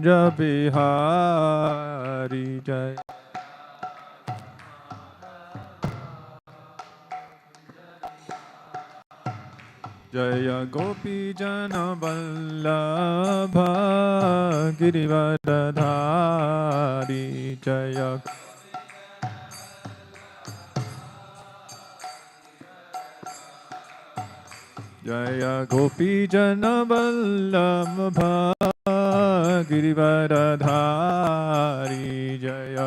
कुंज बिहारी जय। जय गोपी जन वल्लभ गिरिवरधारी जय। जय गोपी जन वल्लभ गिरिवरधारी जय।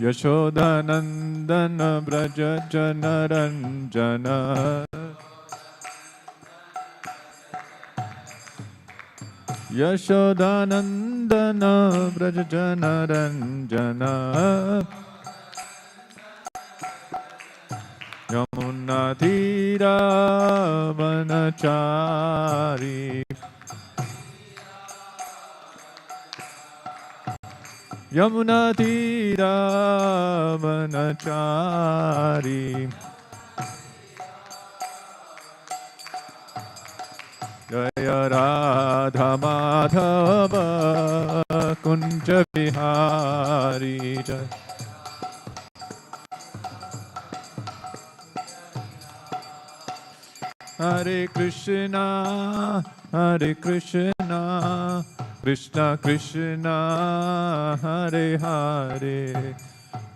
यशोदानंदन ब्रज जन रंजन। यशोदानंदन ब्रज जन रंजन। यमुना तीरा वनचारी। यमुना तीरा वनचारी। जय राधा माधव कुंज बिहारी जय। हरे कृष्णा कृष्णा कृष्णा हरे हरे,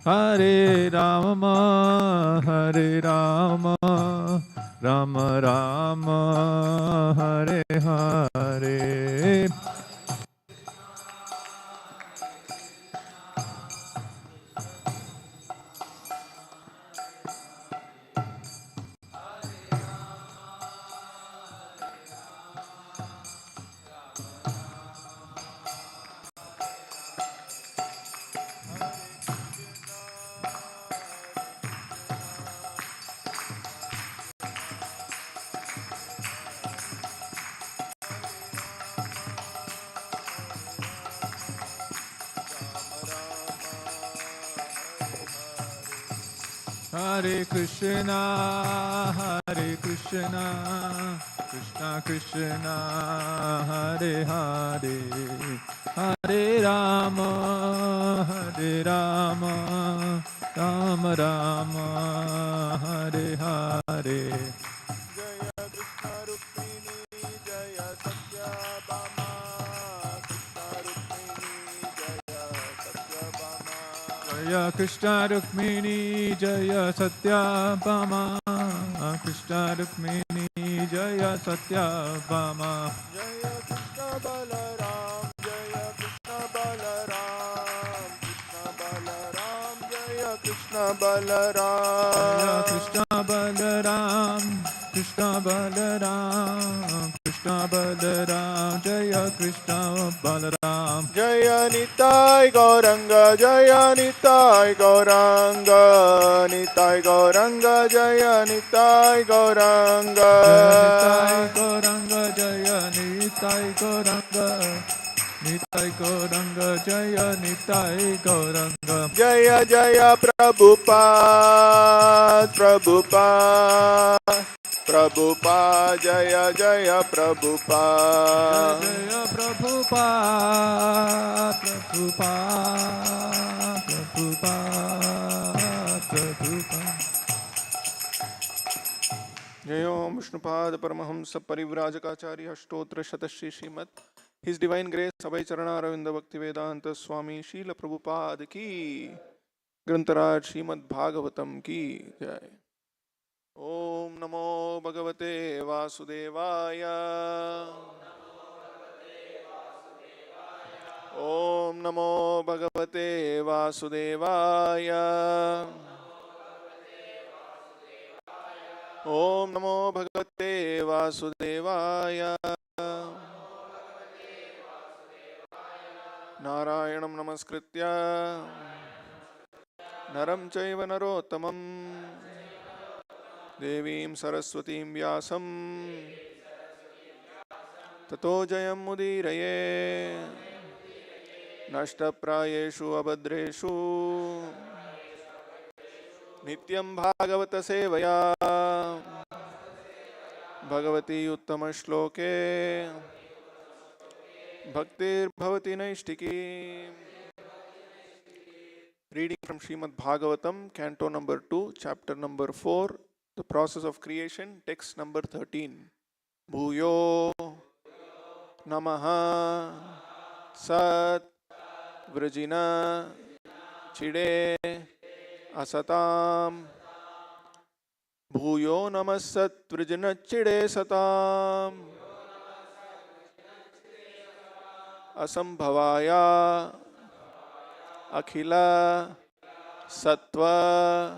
हरे Ram Ram Ram Hare Hare. Hare Krishna, Krishna Krishna, Hare Hare, Hare Rama, Rama Rama, Hare Hare. Jaya Krishna Rukmini Jaya Satyabhama, Krishna Rukmini Jaya Satyabhama. Jaya Krishna Balaram, Jaya Krishna Balaram, Krishna Balaram, Jaya Krishna Balaram. Jaya Krishna Balaram, Krishna Balaram, Krishna Balaram, Jaya Krishna Balaram. Jaya Nitai Gauranga, Jaya Nitai Gauranga, Nitai Gauranga, Jaya Nitai Gauranga. Nitai Gauranga, Jaya Nitai Gauranga, Nitai Gauranga, Jaya Nitai Gauranga. Jaya Jaya Prabhupada, Prabhupada, Prabhupada, Jaya Jaya Prabhupada. Jaya Prabhupada, Prabhupada, Prabhupada, Prabhupada. Jai Om Vishnupad Paramahamsa Parivrajakaचार्य Stottra Shatashi Srimad His Divine Grace Abhay Charana Ravinda Bhakti Vedanta Swami Srila Prabhupada ki Grantaraj Srimad Bhagavatam ki Jai. Om Namo Bhagavate Vasudevaya. Om Namo Bhagavate Vasudevaya. Om Namo Bhagavate Vasudevaya. Narayanam Namaskritya Naram Chaiva Narottamam Devim Saraswatim Vyasam Tato Jayam Mudiraye Nashta Prayeshu Abhadreshu नित्यं भागवत सेवया भगवती उत्तम श्लोके भक्तिर्भवति नैष्टिकी. Reading from Srimad Bhagavatam, Canto number 2, chapter number 4, the process of creation, text number 13. Bhuyo Namaha Sat Vrajina Chide Asatam. Bhuyo Namasat Vrajina Chide Satam. Asambhavaya Akhila Sattva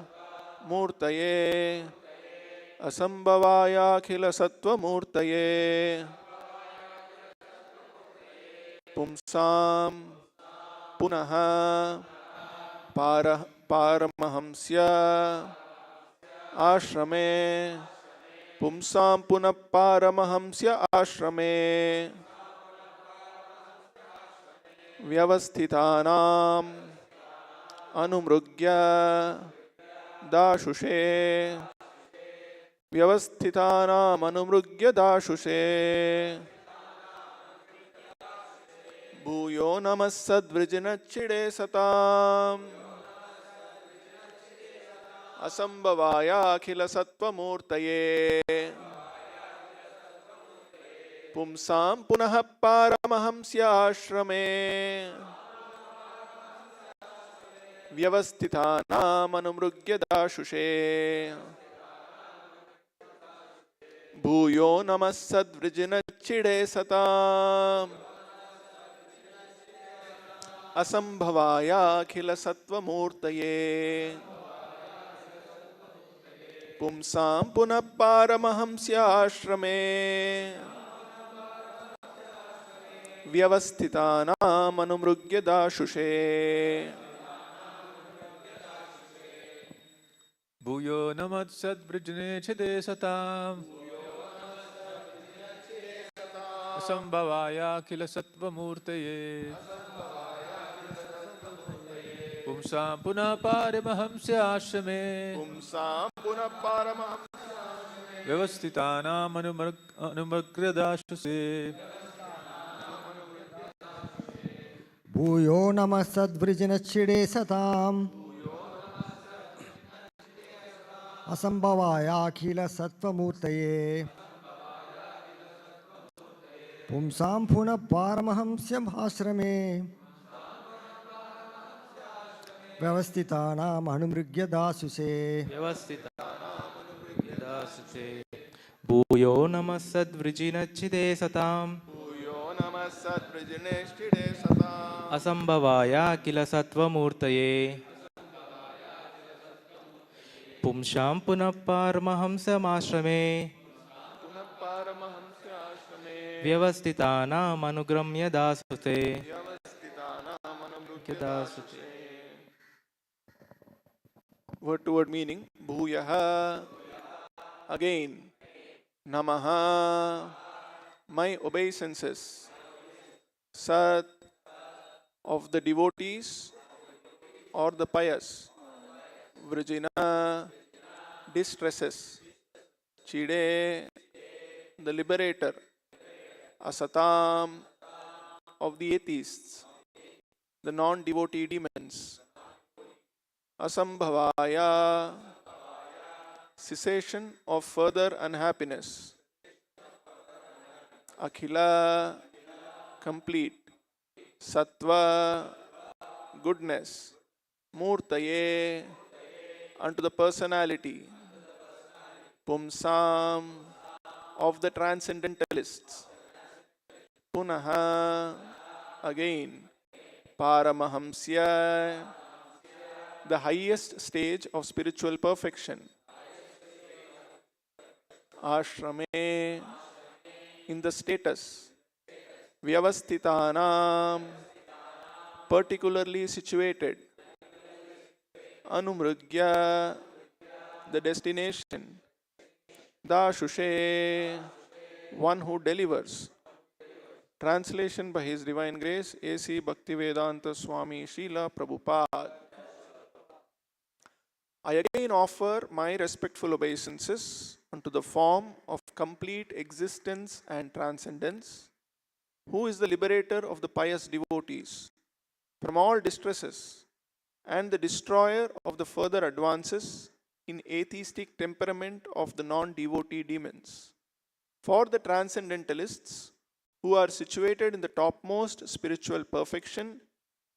Murtaye. Asambhavaya Akhila Sattva Murtaye. Pumsam Punaha Paramahamsya Ashrame. Pumsam Punah Paramahamsya Ashrame. Vyavasthitanam Anumrugya Dashushe. Vyavasthitanam Anumrugya Dashushe. Bhuyo Namassadvrijana Chide Satam. Asambhavaya Akhila Sattva Murtaye. Pumsam Punaha Paramahamsya Ashrame. Vyavasthitanam Anumrugya Dashushe. Bhuyo Namassadvrijana Chide Satam. Asambhavaya Akhila Sattva Murtaye. Pumsam Punah Paramahamsya Ashrame. Vyavasthitanam Anumrugya Dashushe. Bhuyo Namassadvrijane Chide Satam. Asambhavaya Akhila Sattva Murtaye. Pumsam Punah Paramahamsya Ashrame. Pumsam Punah Paramahamsya Vyavasthitanam Anumrugya Dashuse. Bhuyo Namassadvrijana Chide Satam. Asambhavaya Akhila Sattva Murtaye. Pumsam Punah Paramahamsya Ashrame. Vyavasthitanam Anumrugya Dasuse. Bhuyo Namassadvrijana Chide Satam. Bhuyo Namassadvrijane Chide Satam. Asambhavaya Akhila Sattva Murtaye. Pumsam Punah Paramahamsya Ashrame. Punah Paramahamsya Ashrame. Vyavasthitanam Anugramya Dasute. Vyavasthitanam Anumrugya Dasuse. Word to word meaning. Bhuyaha. Again. Namaha. My obeisances. Sat. Of the devotees or the pious. Vrijina. Distresses. Chide. The liberator. Asatam. Of the atheists. The non-devotee demons. Asambhavaya. Cessation of further unhappiness. Akhila. Complete. Sattva. Goodness. Murtaye. Unto the personality. Pumsam. Of the transcendentalists. Punaha. Again. Paramahamsya. The highest stage of spiritual perfection. Ashrame. In the status. Vyavasthitanam. Particularly situated. Anumrugya. The destination. Dashushe. One who delivers. Translation by His Divine Grace, A.C. Bhaktivedanta Swami Srila Prabhupada. I again offer my respectful obeisances unto the form of complete existence and transcendence, who is the liberator of the pious devotees from all distresses and the destroyer of the further advances in atheistic temperament of the non-devotee demons. For the transcendentalists who are situated in the topmost spiritual perfection,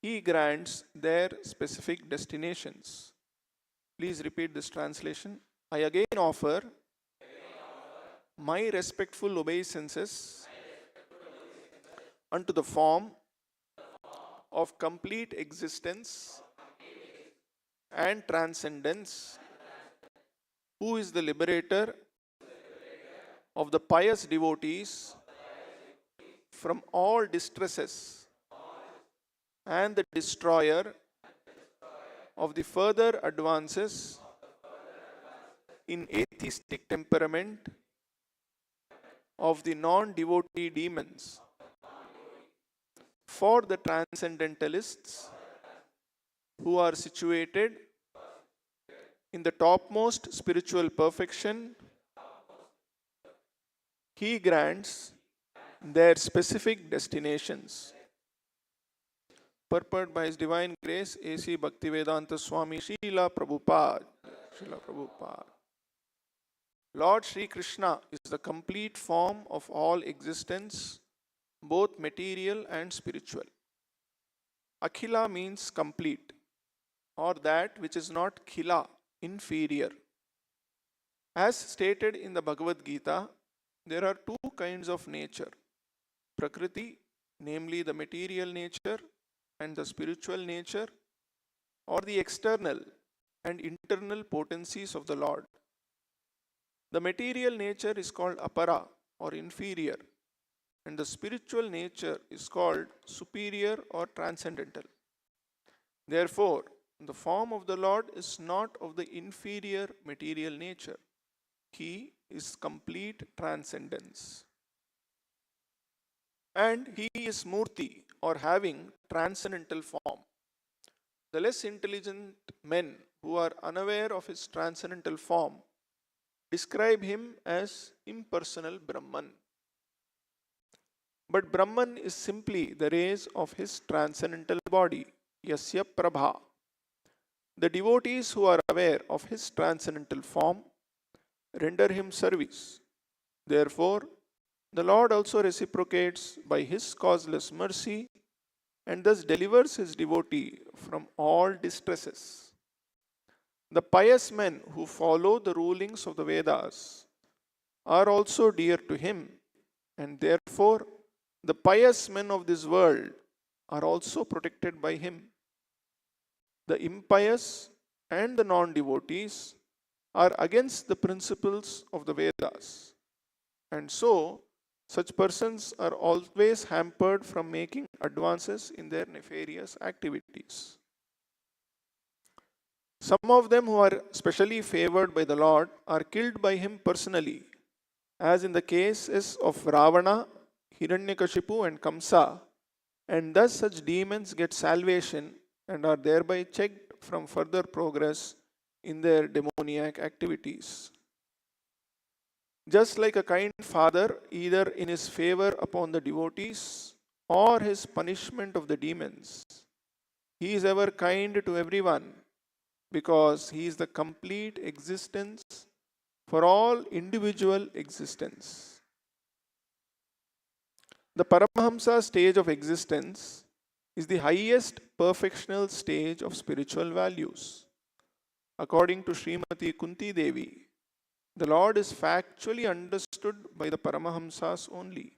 he grants their specific destinations. Please repeat this translation. I again offer my respectful obeisances unto the form of complete existence and transcendence, who is the liberator of the pious devotees from all distresses and the destroyer of the further advances in atheistic temperament of the non-devotee demons. For the transcendentalists who are situated in the topmost spiritual perfection, he grants their specific destinations. Purport by His Divine Grace, A.C. Bhaktivedanta Swami Srila Prabhupada. Srila Prabhupada. Lord Sri Krishna is the complete form of all existence, both material and spiritual. Akhila means complete, or that which is not khila, inferior. As stated in the Bhagavad Gita, there are two kinds of nature: Prakriti, namely the material nature, and the spiritual nature, or the external and internal potencies of the Lord. The material nature is called apara, or inferior, and the spiritual nature is called superior or transcendental. Therefore, the form of the Lord is not of the inferior material nature. He is complete transcendence. And he is Murti, or having transcendental form. The less intelligent men who are unaware of his transcendental form describe him as impersonal Brahman. But Brahman is simply the rays of his transcendental body, Yasya Prabha. The devotees who are aware of his transcendental form render him service. Therefore, the Lord also reciprocates by his causeless mercy and thus delivers his devotee from all distresses. The pious men who follow the rulings of the Vedas are also dear to him, and therefore the pious men of this world are also protected by him. The impious and the non-devotees are against the principles of the Vedas, and so such persons are always hampered from making advances in their nefarious activities. Some of them who are specially favored by the Lord are killed by him personally, as in the cases of Ravana, Hiranyakashipu and Kamsa, and thus such demons get salvation and are thereby checked from further progress in their demoniac activities. Just like a kind father, either in his favor upon the devotees or his punishment of the demons, he is ever kind to everyone because he is the complete existence for all individual existence. The Paramahamsa stage of existence is the highest perfectional stage of spiritual values. According to Srimati Kunti Devi, the Lord is factually understood by the Paramahamsas only.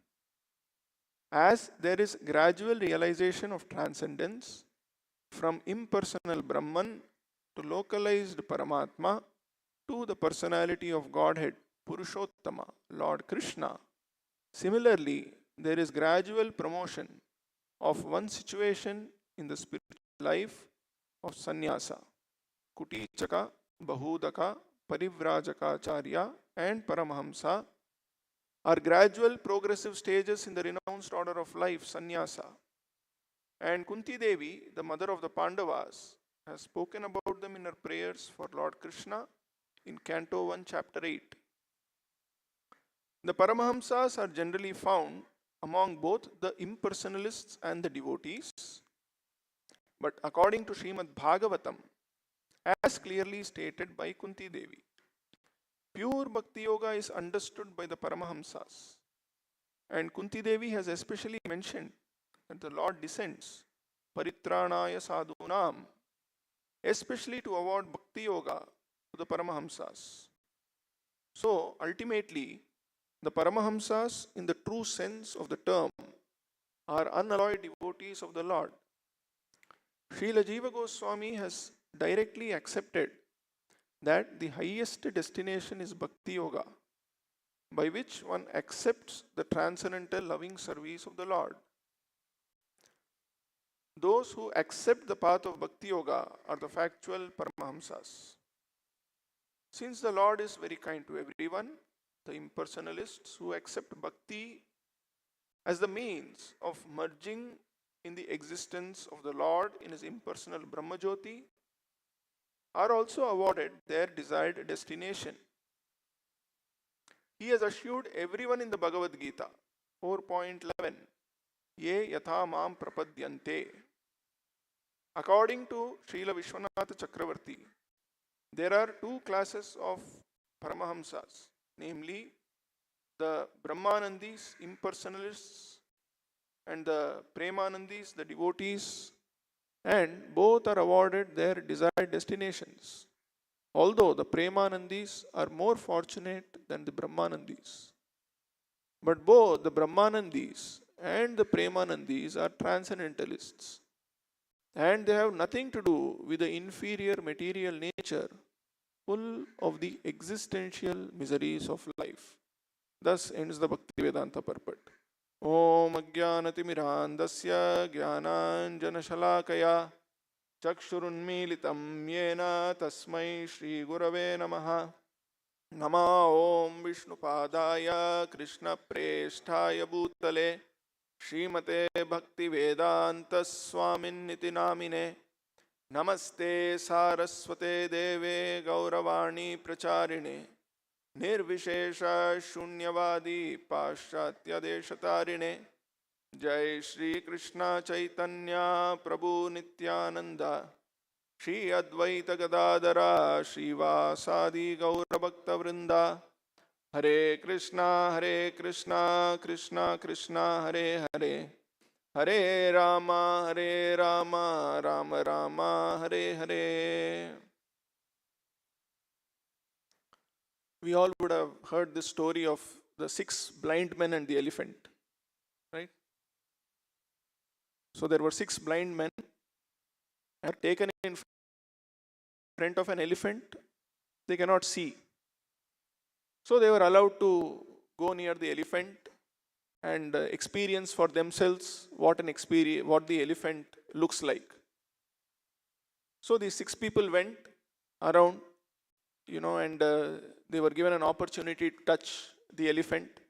As there is gradual realization of transcendence from impersonal Brahman to localized Paramatma to the personality of Godhead, Purushottama, Lord Krishna, similarly, there is gradual promotion of one situation in the spiritual life of sannyasa, Kutichaka, Bahudaka, Parivrajaka, and Paramahamsa are gradual progressive stages in the renounced order of life, sannyasa. And Kunti Devi, the mother of the Pandavas, has spoken about about them in her prayers for Lord Krishna in Canto 1, Chapter 8. The Paramahamsas are generally found among both the impersonalists and the devotees, but according to Srimad Bhagavatam, as clearly stated by Kunti Devi, pure Bhakti Yoga is understood by the Paramahamsas, and Kunti Devi has especially mentioned that the Lord descends Paritranaya Sadhunam, especially to award Bhakti Yoga to the Paramahamsas. So ultimately, the Paramahamsas, in the true sense of the term, are unalloyed devotees of the Lord. Srila Jiva Goswami has directly accepted that the highest destination is Bhakti Yoga, by which one accepts the transcendental loving service of the Lord. Those who accept the path of Bhakti Yoga are the factual Paramahamsas. Since the Lord is very kind to everyone, the impersonalists who accept Bhakti as the means of merging in the existence of the Lord in His impersonal Brahmajyoti are also awarded their desired destination. He has assured everyone in the Bhagavad Gita, 4.11, Ye yatha mam prapadyante. According to Srila Vishwanath Chakravarti, there are two classes of Paramahamsas, namely the Brahmanandis, impersonalists, and the Premanandis, the devotees, and both are awarded their desired destinations. Although the Premanandis are more fortunate than the Brahmanandis. But both the Brahmanandis and the Premanandis are transcendentalists, and they have nothing to do with the inferior material nature full of the existential miseries of life. Thus ends the Bhaktivedanta purport. Om Ajnanatimirandasya Jnananjanashalakaya Chakshurunmilitam Yena Tasmai Shri Gurave Namaha. Nama Om Vishnupadaya Krishna Presthaya Bhutale Srimate Bhaktivedanta Swamin Niti Namine. Namaste Saraswate Deve Gauravani Pracharine Nirvishesha Shunyavadi Paschatya Deshatarine. Jai Shri Krishna Chaitanya Prabhu Nityananda Shri Advaita Gadadara Srivasadi Gaura Bhakta Vrinda. Hare Krishna Krishna Krishna Hare Hare Hare Rama Rama Rama Hare Hare. We all would have heard the story of the 6 blind men and the elephant, right? So there were 6 blind men are taken in front of an elephant. They cannot see. So they were allowed to go near the elephant and experience for themselves what the elephant looks like. So these 6 people went around, and they were given an opportunity to touch the elephant,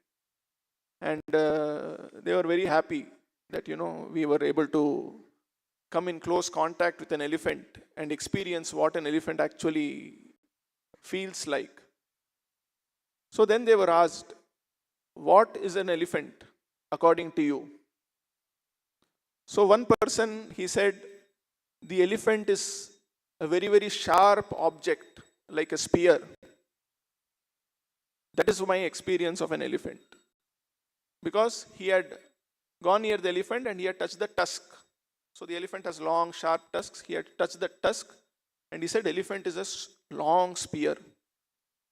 and they were very happy that we were able to come in close contact with an elephant and experience what an elephant actually feels like. So then they were asked, what is an elephant according to you? So one person, he said, the elephant is a very, very sharp object, like a spear. That is my experience of an elephant. Because he had gone near the elephant and he had touched the tusk. So the elephant has long, sharp tusks. He had touched the tusk and he said, elephant is a long spear.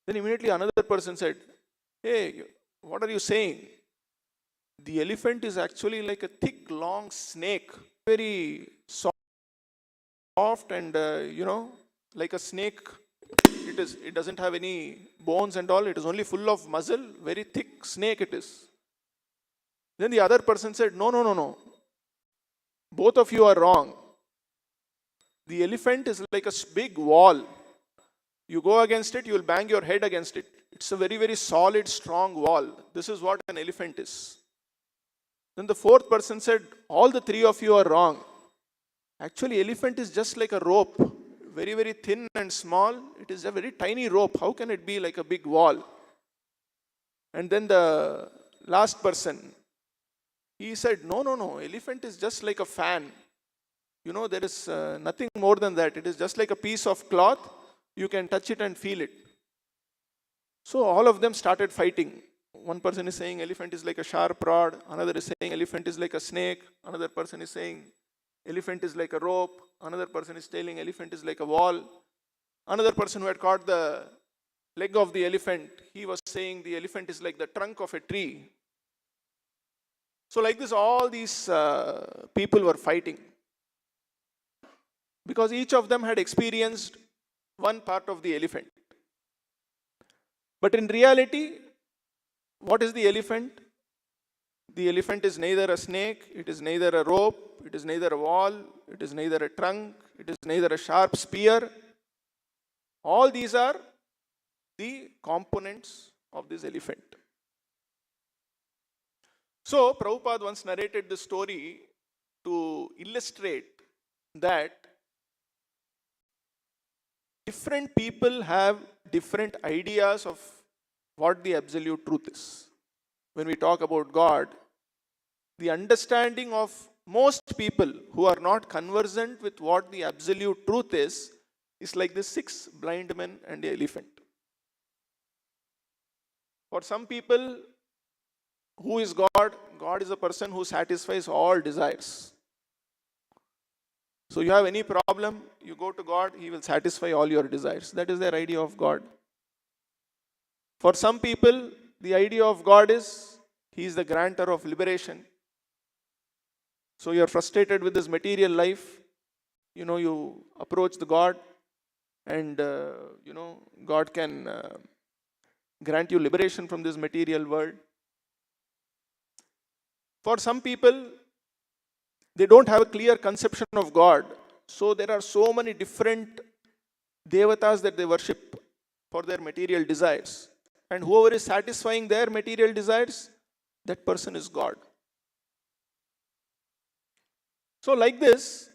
Then immediately another person said, hey, what are you saying? The elephant is actually like a thick, long snake, very soft and, like a snake. It doesn't have any bones and all. It is only full of muscle, very thick snake it is. Then the other person said, no. Both of you are wrong. The elephant is like a big wall. You go against it, you will bang your head against it. It's a very, very solid, strong wall. This is what an elephant is. Then the fourth person said, all the 3 of you are wrong. Actually, elephant is just like a rope, very, very thin and small. It is a very tiny rope. How can it be like a big wall? And then the last person, he said, no, no, no, elephant is just like a fan. You know, there is nothing more than that. It is just like a piece of cloth. You can touch it and feel it. So all of them started fighting. One person is saying elephant is like a sharp rod. Another is saying elephant is like a snake. Another person is saying elephant is like a rope. Another person is telling elephant is like a wall. Another person who had caught the leg of the elephant, he was saying the elephant is like the trunk of a tree. So like this, all these people were fighting. Because each of them had experienced one part of the elephant. But in reality, what is the elephant? The elephant is neither a snake, it is neither a rope, it is neither a wall, it is neither a trunk, it is neither a sharp spear. All these are the components of this elephant. So, Prabhupada once narrated the story to illustrate that different people have different ideas of what the absolute truth is. When we talk about God, the understanding of most people who are not conversant with what the absolute truth is like the 6 blind men and the elephant. For some people, who is God? God is a person who satisfies all desires. So you have any problem, you go to God, He will satisfy all your desires. That is their idea of God. For some people, the idea of God is He is the grantor of liberation. So you are frustrated with this material life, you approach the God and God can grant you liberation from this material world. For some people, they don't have a clear conception of God. So there are so many different devatas that they worship for their material desires. And whoever is satisfying their material desires, that person is God. So like this,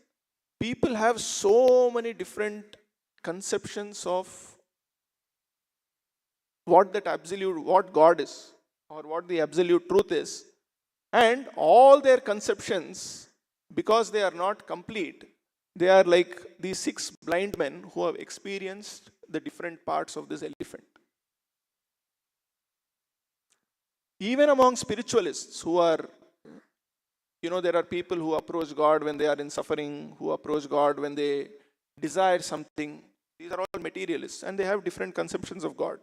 people have so many different conceptions of what God is, or what the absolute truth is. And all their conceptions, because they are not complete, they are like these 6 blind men who have experienced the different parts of this elephant. Even among spiritualists who are, there are people who approach God when they are in suffering, who approach God when they desire something. These are all materialists and they have different conceptions of God.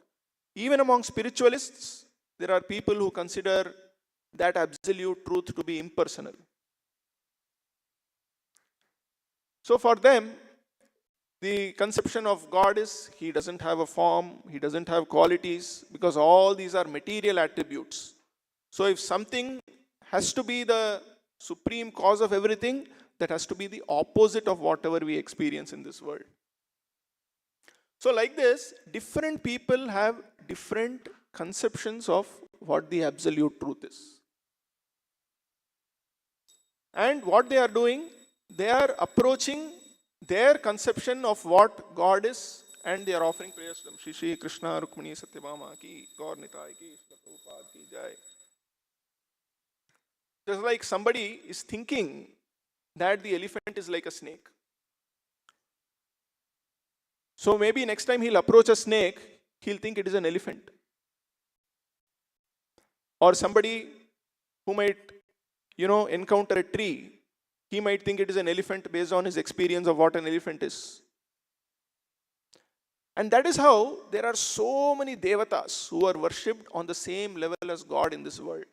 Even among spiritualists, there are people who consider that absolute truth to be impersonal. So for them, the conception of God is He doesn't have a form, He doesn't have qualities, because all these are material attributes. So if something has to be the supreme cause of everything, that has to be the opposite of whatever we experience in this world. So like this, different people have different conceptions of what the absolute truth is. And what they are doing, they are approaching their conception of what God is, and they are offering prayers to them. Shri Krishna Rukmani Satyabhama ki, Gaur Nitai ki, Prabhupada ki jai. Just like somebody is thinking that the elephant is like a snake. So maybe next time he'll approach a snake, he'll think it is an elephant. Or somebody who might, encounter a tree, he might think it is an elephant based on his experience of what an elephant is. And that is how there are so many devatas who are worshipped on the same level as God in this world.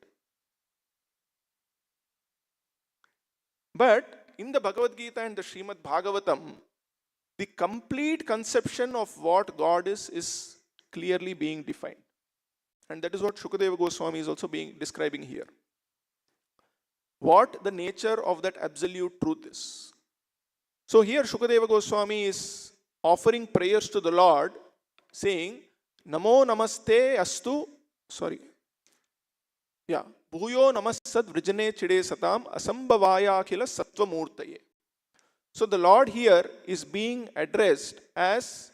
But in the Bhagavad Gita and the Srimad Bhagavatam, the complete conception of what God is clearly being defined. And that is what Shukadeva Goswami is also describing here. What the nature of that absolute truth is. So here Shukadeva Goswami is offering prayers to the Lord, saying, Namo Namaste Astu, Bhuyo Namassad Vrijane Chide Satam Asambhavaya Akhila Sattva Murtaye. So the Lord here is being addressed as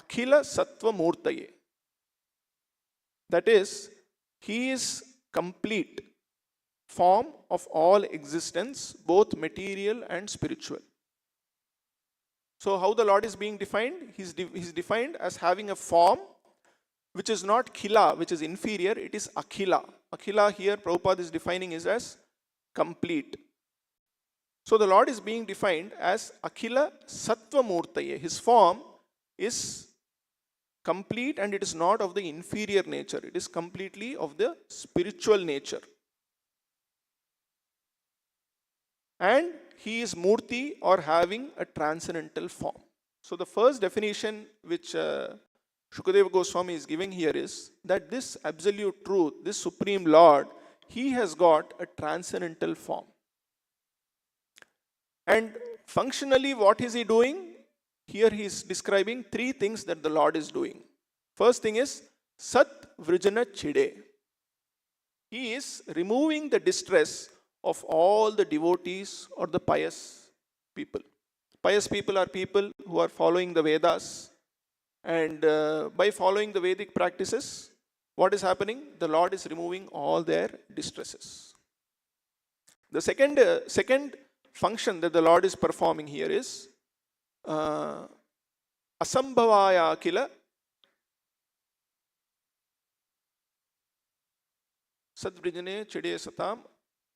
Akhila Sattva Murtaye. That is, He is complete form of all existence, both material and spiritual. So how the Lord is being defined? He's defined as having a form which is not Khila, which is inferior, it is Akhila. Akhila here, Prabhupada is defining is as complete. So the Lord is being defined as Akhila Sattva Murtaye. His form is complete and it is not of the inferior nature. It is completely of the spiritual nature. And He is Murti, or having a transcendental form. So the first definition which Shukadeva Goswami is giving here is that this absolute truth, this Supreme Lord, He has got a transcendental form. And functionally, what is He doing? Here He is describing three things that the Lord is doing. First thing is Sat Vrijana Chide. He is removing the distress of all the devotees or the pious people. Pious people are people who are following the Vedas, and by following the Vedic practices, what is happening? The Lord is removing all their distresses. The second function that the Lord is performing here is Asambhavaya Kila Sadvrijane Chide Satam,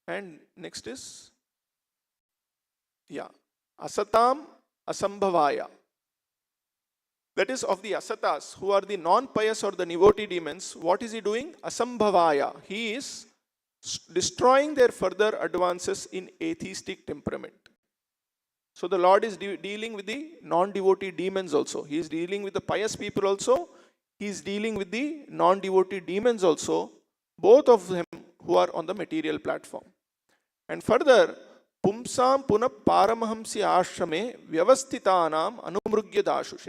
and next is Asatam Asambhavaya. That is, of the asatas, who are the non-pious or the devotee demons, what is He doing? Asambhavaya. He is destroying their further advances in atheistic temperament. So the Lord is dealing with the non-devotee demons also. He is dealing with the pious people also. He is dealing with the non-devotee demons also. Both of them who are on the material platform. And further, Pumsam Puna Paramahamsi Ashrame Vyavasthitanam Anumrugya Dashushe.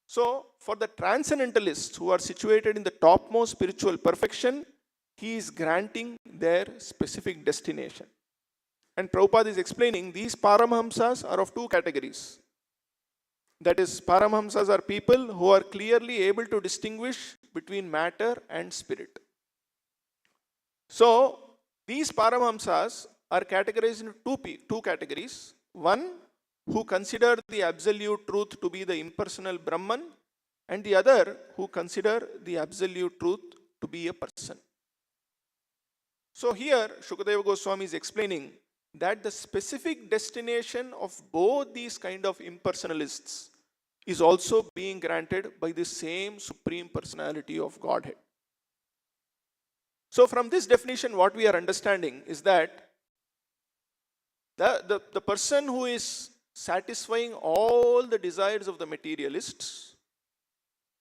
So, for the transcendentalists who are situated in the topmost spiritual perfection, He is granting their specific destination. And Prabhupada is explaining these Paramahamsas are of two categories. That is, Paramahamsas are people who are clearly able to distinguish between matter and spirit. So, these Paramahamsas are categorized into two categories. One, who consider the absolute truth to be the impersonal Brahman, and the other who consider the absolute truth to be a person. So here Shukadeva Goswami is explaining that the specific destination of both these kind of impersonalists is also being granted by the same Supreme Personality of Godhead. So from this definition, what we are understanding is that the person who is satisfying all the desires of the materialists,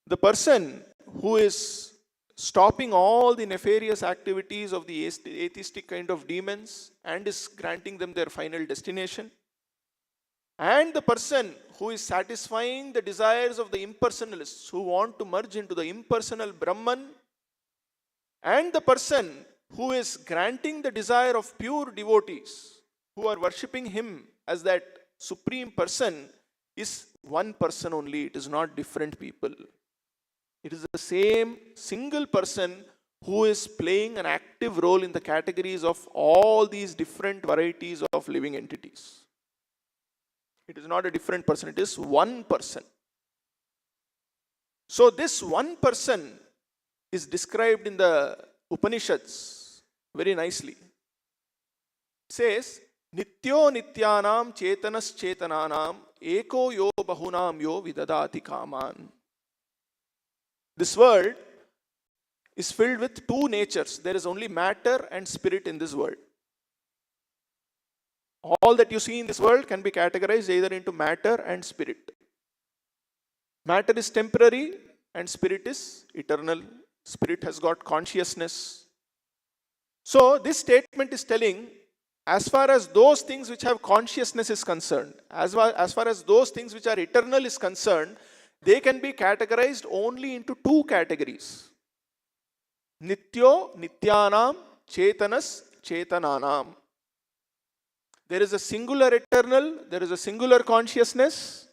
the person who is stopping all the nefarious activities of the atheistic kind of demons and is granting them their final destination, and the person who is satisfying the desires of the impersonalists who want to merge into the impersonal Brahman, and the person who is granting the desire of pure devotees who are worshipping Him as that Supreme Person, is one person only. It is not different people. It is the same single person who is playing an active role in the categories of all these different varieties of living entities. It is not a different person, it is one person. So this one person is described in the Upanishads very nicely. It says, Nityo nityanam chetanas chetananam eko yo bahunam yo vidadati kaman. This world is filled with two natures. There is only matter and spirit in this world. All that you see in this world can be categorized either into matter and spirit. Matter is temporary and spirit is eternal. Spirit has got consciousness. So this statement is telling, as far as those things which have consciousness is concerned, as far as those things which are eternal is concerned, they can be categorized only into two categories. Nityo, Nityanam, Chetanas, Chetananam. There is a singular eternal, there is a singular consciousness,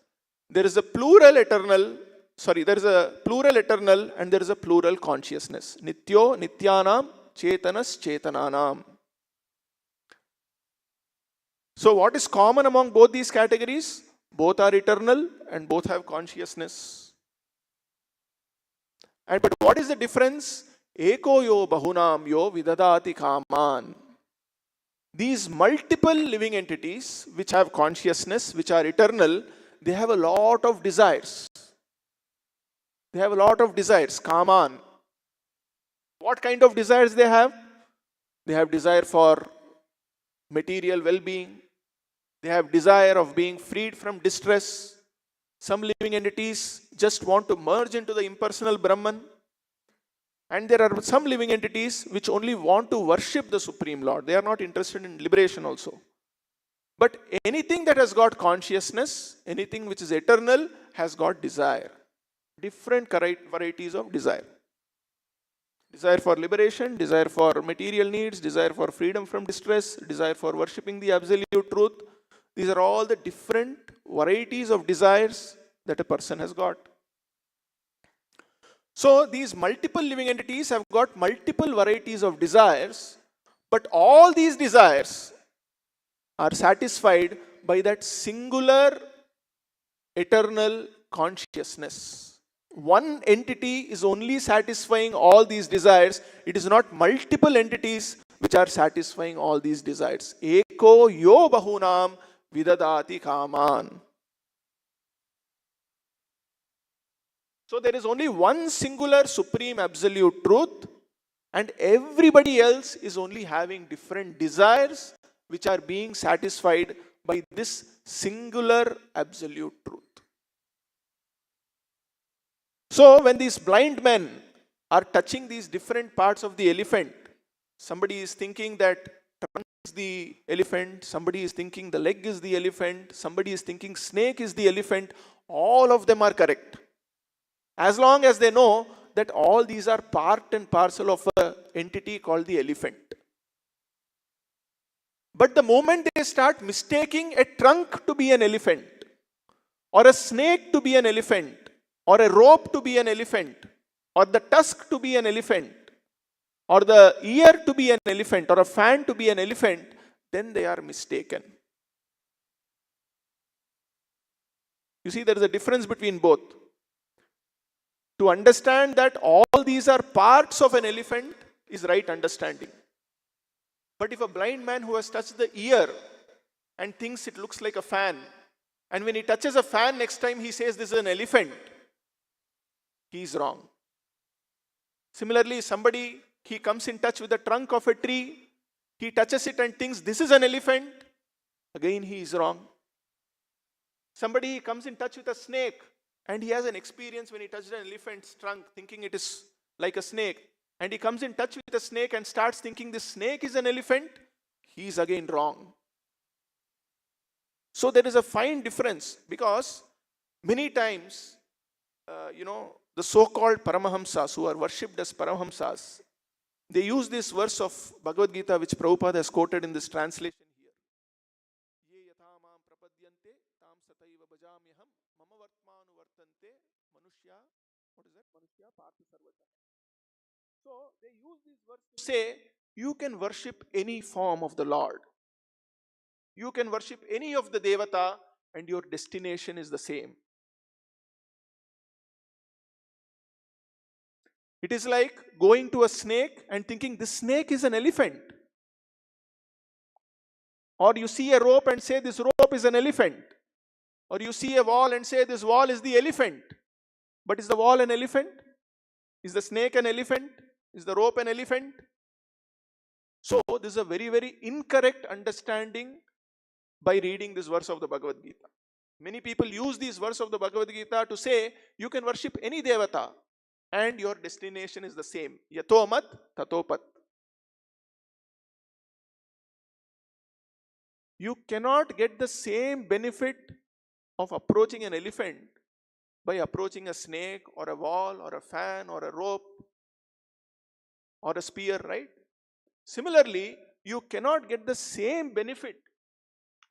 there is a plural eternal, there is a plural eternal and there is a plural consciousness. Nityo Nityanam Chetanas Chetananam. So what is common among both these categories? Both are eternal and both have consciousness. But what is the difference? Eko yo bahunam yo vidadati kaman. These multiple living entities which have consciousness, which are eternal, they have a lot of desires. They have a lot of desires, kaman. What kind of desires they have? They have desire for material well-being. They have desire of being freed from distress. Some living entities just want to merge into the impersonal Brahman. And there are some living entities which only want to worship the Supreme Lord. They are not interested in liberation also. But anything that has got consciousness, anything which is eternal, has got desire. Different varieties of desire. Desire for liberation, desire for material needs, desire for freedom from distress, desire for worshipping the absolute truth. These are all the different varieties of desires that a person has got. So these multiple living entities have got multiple varieties of desires, but all these desires are satisfied by that singular eternal consciousness. One entity is only satisfying all these desires. It is not multiple entities which are satisfying all these desires. Eko yo bahunam vidadati kaman. So there is only one singular supreme absolute truth, and everybody else is only having different desires which are being satisfied by this singular absolute truth. So when these blind men are touching these different parts of the elephant, somebody is thinking that trunk is the elephant, somebody is thinking the leg is the elephant, somebody is thinking snake is the elephant, all of them are correct. As long as they know that all these are part and parcel of an entity called the elephant. But the moment they start mistaking a trunk to be an elephant, or a snake to be an elephant, or a rope to be an elephant, or the tusk to be an elephant, or the ear to be an elephant, or a fan to be an elephant, then they are mistaken. You see, there is a difference between both. To understand that all these are parts of an elephant is right understanding. But if a blind man who has touched the ear and thinks it looks like a fan, and when he touches a fan next time he says this is an elephant, he is wrong. Similarly, somebody, he comes in touch with the trunk of a tree, he touches it and thinks this is an elephant, again he is wrong. Somebody comes in touch with a snake, and he has an experience when he touched an elephant's trunk thinking it is like a snake, and he comes in touch with a snake and starts thinking this snake is an elephant, he is again wrong. So there is a fine difference, because many times, the so-called Paramahamsas who are worshipped as Paramahamsas, they use this verse of Bhagavad Gita which Prabhupada has quoted in this translation here. Ye yatha mam prapadyante tam sataiva bhajamyaham mama vartmanu vartante manushya, what is that? Manushya partha sarvacha. So they use this verse to say you can worship any form of the Lord. You can worship any of the Devata and your destination is the same. It is like going to a snake and thinking this snake is an elephant. Or you see a rope and say this rope is an elephant. Or you see a wall and say this wall is the elephant. But is the wall an elephant? Is the snake an elephant? Is the rope an elephant? So this is a very, very incorrect understanding by reading this verse of the Bhagavad Gita. Many people use this verse of the Bhagavad Gita to say you can worship any Devata and your destination is the same. Yatomat tatopat. You cannot get the same benefit of approaching an elephant by approaching a snake or a wall or a fan or a rope or a spear, right? Similarly, you cannot get the same benefit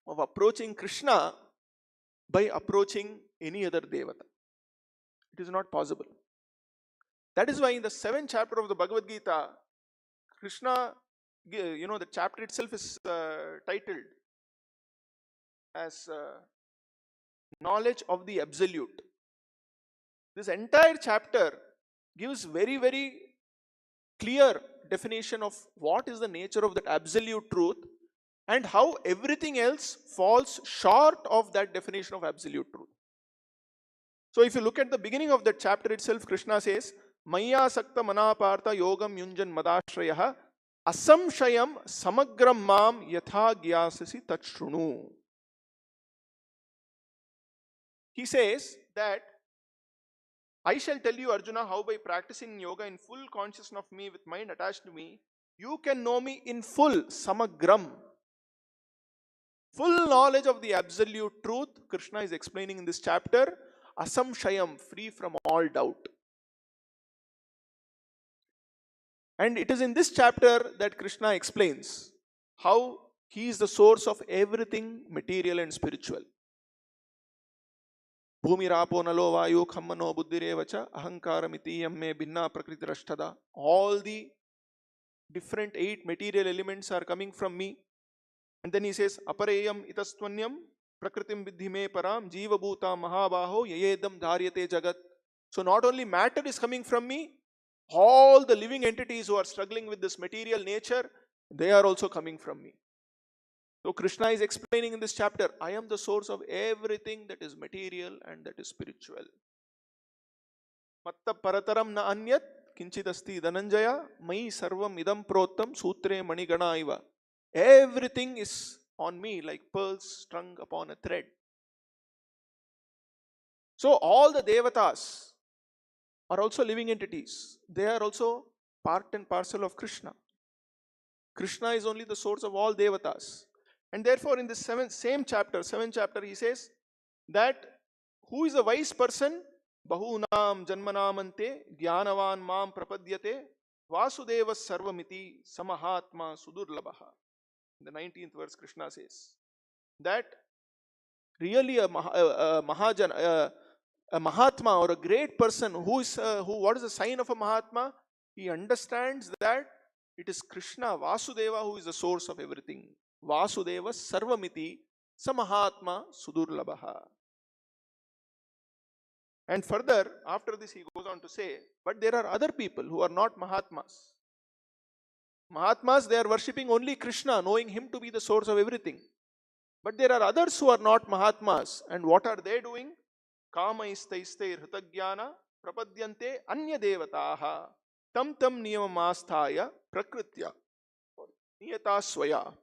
of approaching Krishna by approaching any other devata. It is not possible. That is why in the 7th chapter of the Bhagavad Gita, Krishna, the chapter itself is titled as knowledge of the absolute. This entire chapter gives very, very clear definition of what is the nature of that absolute truth and how everything else falls short of that definition of absolute truth. So if you look at the beginning of that chapter itself, Krishna says, Maya sakta manapartha yogam yunjan madashrayah asamshayam samagram mam yatha gyasasi tachrunu. He says that I shall tell you, Arjuna, how by practicing yoga in full consciousness of me with mind attached to me, you can know me in full, samagram. Full knowledge of the absolute truth, Krishna is explaining in this chapter, asamshayam, free from all doubt. And it is in this chapter that Krishna explains how he is the source of everything material and spiritual. Bhumirapo nalo vayu khammano buddhirevacha ahankaramiti me binna prakritirashtada. All the different 8 material elements are coming from me. And then he says, apareyam itastvanyam prakritim vidhi me param jiva bhuta mahabaho yayedam dharyate jagat. So not only matter is coming from me, all the living entities who are struggling with this material nature, they are also coming from me. So Krishna is explaining in this chapter, I am the source of everything that is material and that is spiritual. Matta parataram na anyat kinchidasti dhananjaya mai sarvam idam prottam sutre manigana iva. Everything is on me like pearls strung upon a thread. So all the devatas are also living entities. They are also part and parcel of Krishna. Krishna is only the source of all devatas. And therefore in this 7th chapter, he says that who is a wise person? Bahunam janmanamante jnanavan mam prapadyate vasudeva sarvamiti samahatma sudurlabaha. In the 19th verse, Krishna says that really a Mahatma or a great person what is the sign of a Mahatma? He understands that it is Krishna, Vasudeva, who is the source of everything. Vasudeva sarvamiti samahatma sudurlabaha. And further, after this he goes on to say, but there are other people who are not Mahatmas. Mahatmas, they are worshipping only Krishna, knowing him to be the source of everything. But there are others who are not Mahatmas. And what are they doing? Kamaistaistair hritaggyana prapadyante anya devataha tam niyamamastaya prakritya niyata swaya.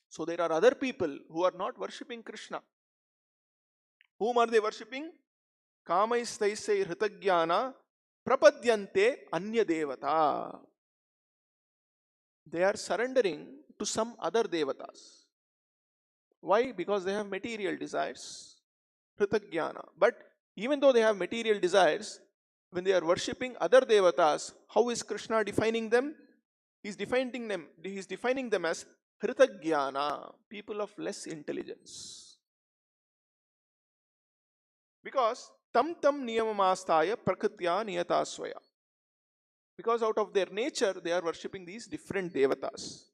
So there are other people who are not worshipping Krishna. Whom are they worshipping? Kamaistaisai hritaggyana prapadyante anya devata. They are surrendering to some other devatas. Why? Because they have material desires. Hritaggyana. But even though they have material desires, when they are worshipping other devatas, how is Krishna defining them? He is defining them as Hritaggyana, people of less intelligence. Because tam niyamamastaya prakritya niyatasvaya. Because out of their nature, they are worshipping these different devatas.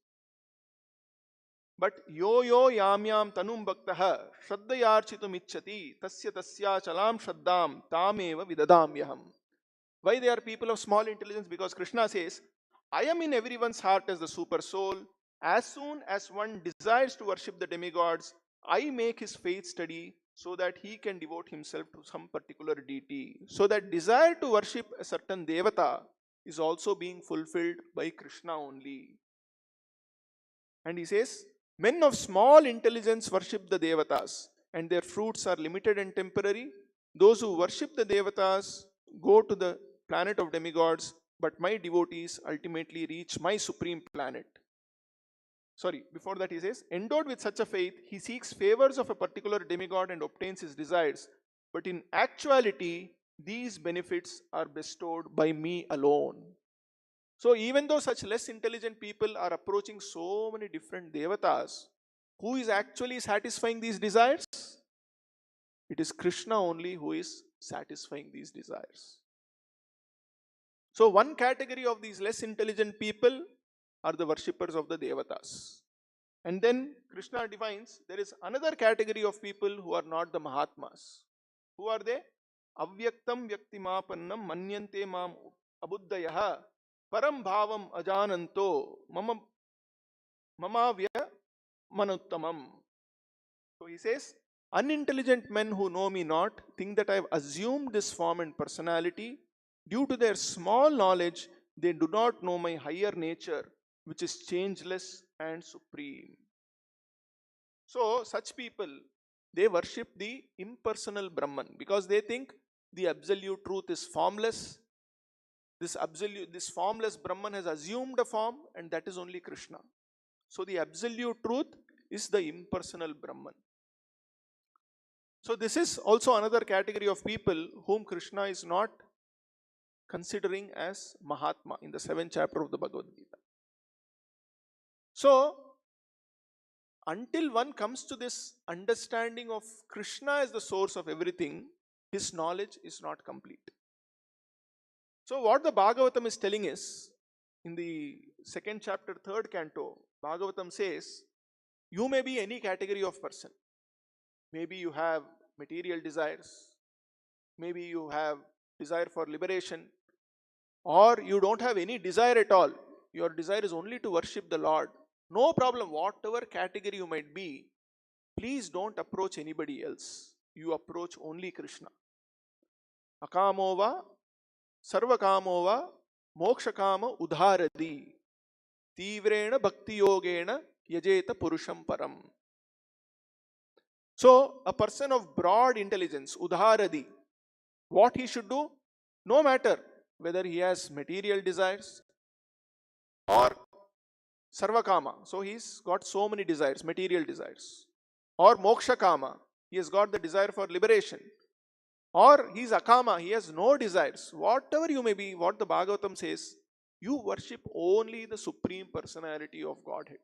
But yo yamyam tanum bhaktaha shraddayarchitum ichchati tasya chalam shraddam tameva vidadamyaham. Why they are people of small intelligence? Because Krishna says, I am in everyone's heart as the super soul. As soon as one desires to worship the demigods, I make his faith steady so that he can devote himself to some particular deity. So that desire to worship a certain devata is also being fulfilled by Krishna only. And he says, men of small intelligence worship the devatas and their fruits are limited and temporary. Those who worship the devatas go to the planet of demigods, but my devotees ultimately reach my supreme planet. Before that he says, endowed with such a faith, he seeks favors of a particular demigod and obtains his desires. But in actuality, these benefits are bestowed by me alone. So even though such less intelligent people are approaching so many different devatas, who is actually satisfying these desires? It is Krishna only who is satisfying these desires. So one category of these less intelligent people are the worshippers of the Devatas. And then Krishna defines there is another category of people who are not the Mahatmas. Who are they? Avyaktam vyaktimapannam manyante mam abuddhayaha param bhavam ajananto mamavya manuttamam. So he says, unintelligent men who know me not think that I have assumed this form and personality. Due to their small knowledge, they do not know my higher nature, which is changeless and supreme. So such people, they worship the impersonal Brahman because they think the absolute truth is formless. This formless Brahman has assumed a form, and that is only Krishna. So the absolute truth is the impersonal Brahman. So this is also another category of people whom Krishna is not considering as Mahatma in the 7th chapter of the Bhagavad Gita. So until one comes to this understanding of Krishna as the source of everything, his knowledge is not complete. So what the Bhagavatam is telling is, in the 2nd chapter, 3rd canto, Bhagavatam says, you may be any category of person. Maybe you have material desires, maybe you have desire for liberation, or you don't have any desire at all. Your desire is only to worship the Lord. No problem, whatever category you might be, please don't approach anybody else. You approach only Krishna. Akamova, sarvakamova, mokshakama udharadi, tivrena bhakti yogena yajeta purusham param. So, a person of broad intelligence, udharadi, what he should do? No matter whether he has material desires or sarvakama, so he's got so many desires, material desires, or mokshakama, he has got the desire for liberation, or he's akama, he has no desires. Whatever you may be, what the Bhagavatam says, you worship only the Supreme Personality of Godhead.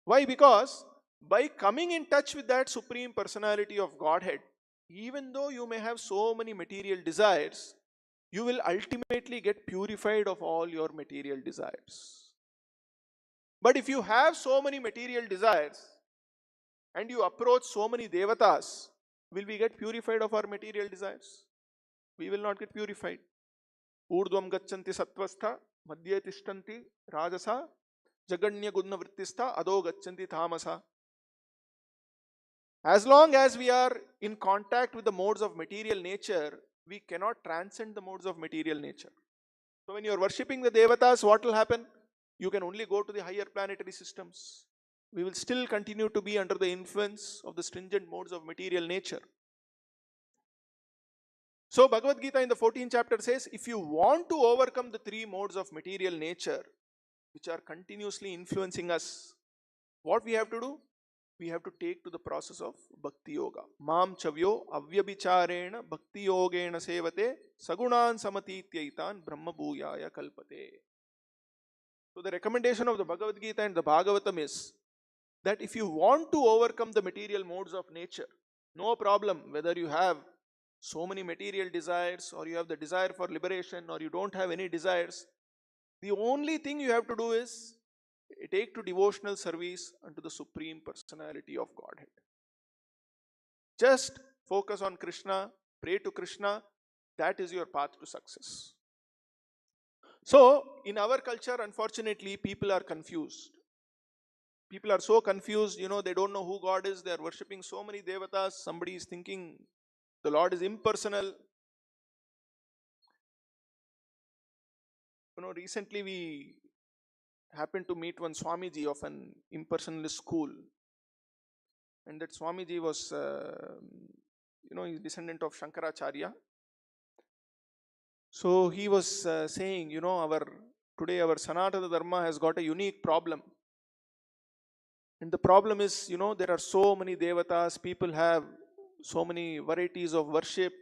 Why? Because by coming in touch with that Supreme Personality of Godhead, even though you may have so many material desires, you will ultimately get purified of all your material desires. But if you have so many material desires and you approach so many devatas, will we get purified of our material desires? We will not get purified. Urdhvam gacchanti sattvastha, madhye tishtanti rajasa, jaganya guna vrittistha, ado gacchanti tamasa. As long as we are in contact with the modes of material nature, we cannot transcend the modes of material nature. So when you are worshipping the devatas, what will happen? You can only go to the higher planetary systems. We will still continue to be under the influence of the stringent modes of material nature. So Bhagavad Gita in the 14th chapter says, if you want to overcome the 3 modes of material nature, which are continuously influencing us, what we have to do? We have to take to the process of Bhakti Yoga. Mam chavyo avyabhicharena Bhakti Yogena sevate sagunan samatityaitan brahma bhuyaya kalpate. So the recommendation of the Bhagavad Gita and the Bhagavatam is that if you want to overcome the material modes of nature, no problem whether you have so many material desires or you have the desire for liberation or you don't have any desires, the only thing you have to do is take to devotional service unto the Supreme Personality of Godhead. Just focus on Krishna, pray to Krishna, that is your path to success. So, in our culture, unfortunately, people are confused. People are so confused, they don't know who God is, they are worshipping so many devatas, somebody is thinking the Lord is impersonal. Recently we happened to meet one Swamiji of an impersonalist school. And that Swamiji was, he's descendant of Shankaracharya. So he was saying, today our Sanatana Dharma has got a unique problem. And the problem is, there are so many devatas, people have so many varieties of worship.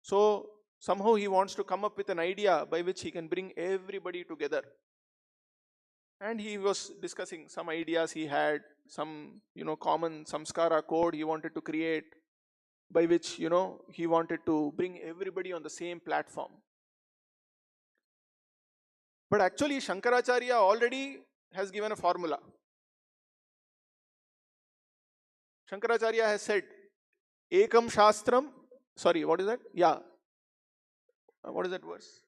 So somehow he wants to come up with an idea by which he can bring everybody together. And he was discussing some ideas he had, some, common samskara code he wanted to create, by which, he wanted to bring everybody on the same platform. But actually, Shankaracharya already has given a formula. Shankaracharya has said, Ekam Shastram, sorry, what is that? Yeah. What is that verse?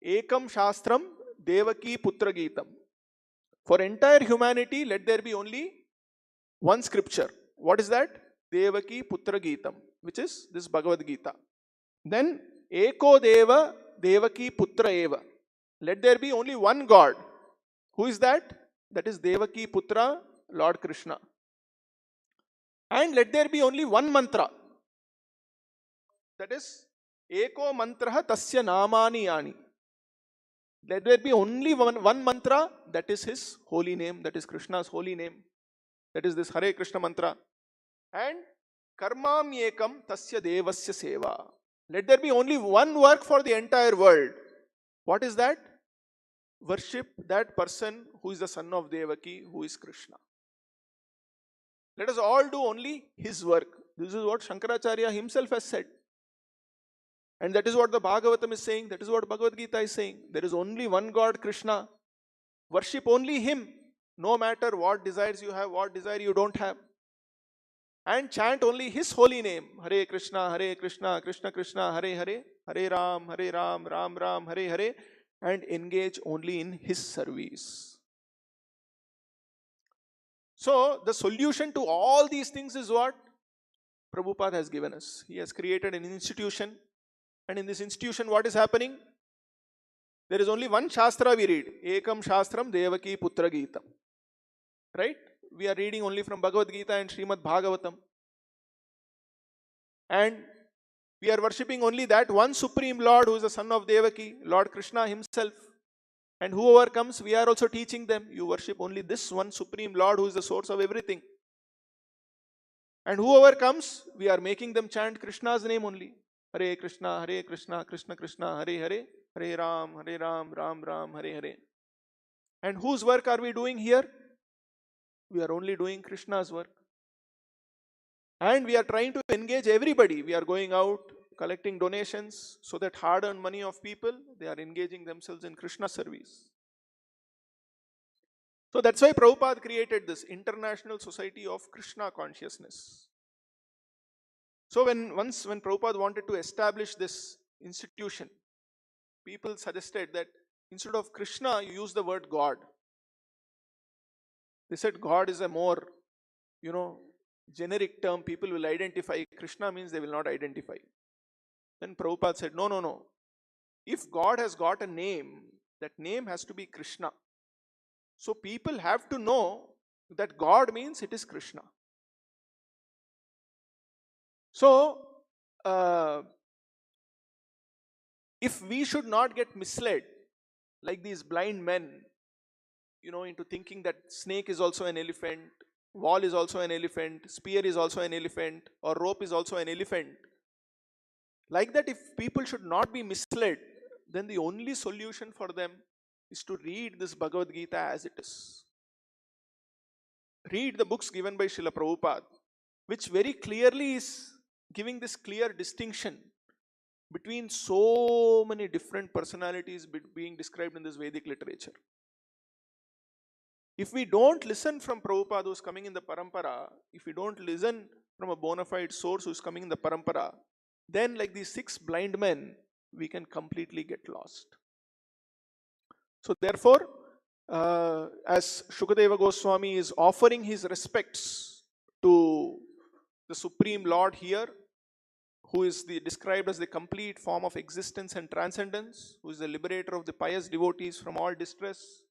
Ekam Shastram Devaki Putra Geetam. For entire humanity, let there be only one scripture. What is that? Devaki Putra Geetam, which is this Bhagavad Gita. Then, Eko Deva Devaki Putra Eva. Let there be only one God. Who is that? That is Devaki Putra, Lord Krishna. And let there be only one mantra. That is, Eko Mantraha Tasya Namani Yani. Let there be only one mantra, that is his holy name, that is Krishna's holy name. That is this Hare Krishna mantra. And Karmam Ekam Tasya Devasya Seva. Let there be only one work for the entire world. What is that? Worship that person who is the son of Devaki, who is Krishna. Let us all do only his work. This is what Shankaracharya himself has said. And that is what the Bhagavatam is saying. That is what Bhagavad Gita is saying. There is only one God, Krishna. Worship only him, no matter what desires you have, what desire you don't have. And chant only his holy name. Hare Krishna, Krishna Krishna, Hare Hare, Hare Ram, Ram Ram, Hare Hare. And engage only in his service. So, the solution to all these things is what Prabhupada has given us. He has created an institution. And in this institution, what is happening? There is only one Shastra we read. Ekam Shastram Devaki Putra Geetam. Right? We are reading only from Bhagavad Gita and Srimad Bhagavatam. And we are worshipping only that one Supreme Lord who is the son of Devaki, Lord Krishna himself. And whoever comes, we are also teaching them, you worship only this one Supreme Lord who is the source of everything. And whoever comes, we are making them chant Krishna's name only. Hare Krishna, Krishna Krishna, Hare Hare, Hare Ram, Ram Ram, Hare Hare. And whose work are we doing here? We are only doing Krishna's work. And we are trying to engage everybody. We are going out, collecting donations, so that hard-earned money of people, they are engaging themselves in Krishna service. So that's why Prabhupada created this International Society of Krishna Consciousness. So when Prabhupada wanted to establish this institution, people suggested that instead of Krishna, you use the word God. They said God is a more, generic term. People will identify. Krishna means they will not identify. Then Prabhupada said, no. If God has got a name, that name has to be Krishna. So people have to know that God means it is Krishna. So, if we should not get misled, like these blind men, into thinking that snake is also an elephant, wall is also an elephant, spear is also an elephant, or rope is also an elephant. Like that, if people should not be misled, then the only solution for them is to read this Bhagavad Gita as it is. Read the books given by Srila Prabhupada, which very clearly is giving this clear distinction between so many different personalities being described in this Vedic literature. If we don't listen from Prabhupada who's coming in the parampara, if we don't listen from a bona fide source who's coming in the parampara, then like these 6 blind men, we can completely get lost. So therefore, as Shukadeva Goswami is offering his respects to the Supreme Lord here, who is described as the complete form of existence and transcendence, who is the liberator of the pious devotees from all distress,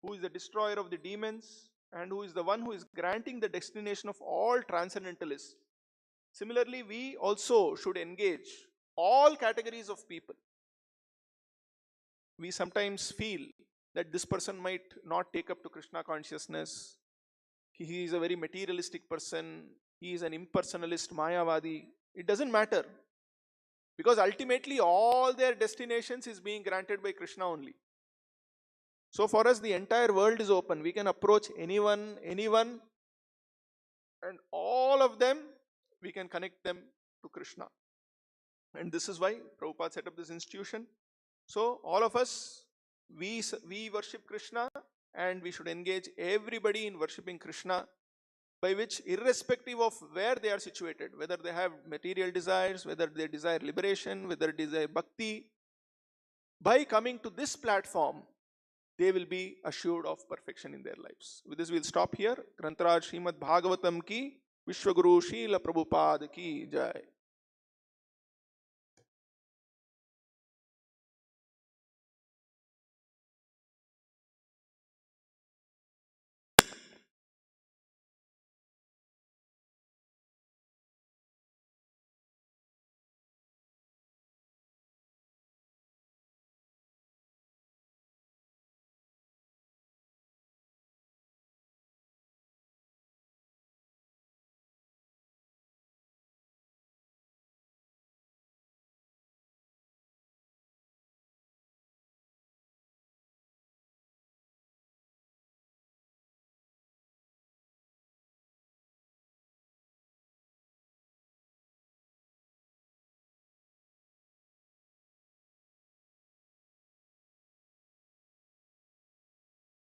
who is the destroyer of the demons, and who is the one who is granting the destination of all transcendentalists. Similarly, we also should engage all categories of people. We sometimes feel that this person might not take up to Krishna consciousness. He is a very materialistic person. He is an impersonalist, Mayavadi. It doesn't matter. Because ultimately all their destinations is being granted by Krishna only. So for us, the entire world is open. We can approach anyone, and all of them, we can connect them to Krishna. And this is why Prabhupada set up this institution. So all of us, we worship Krishna, and we should engage everybody in worshipping Krishna, by which, irrespective of where they are situated, whether they have material desires, whether they desire liberation, whether they desire bhakti, by coming to this platform, they will be assured of perfection in their lives. With this, we'll stop here. Grantaraj Srimad Bhagavatam ki, Vishwaguru Srila Prabhupada ki jai.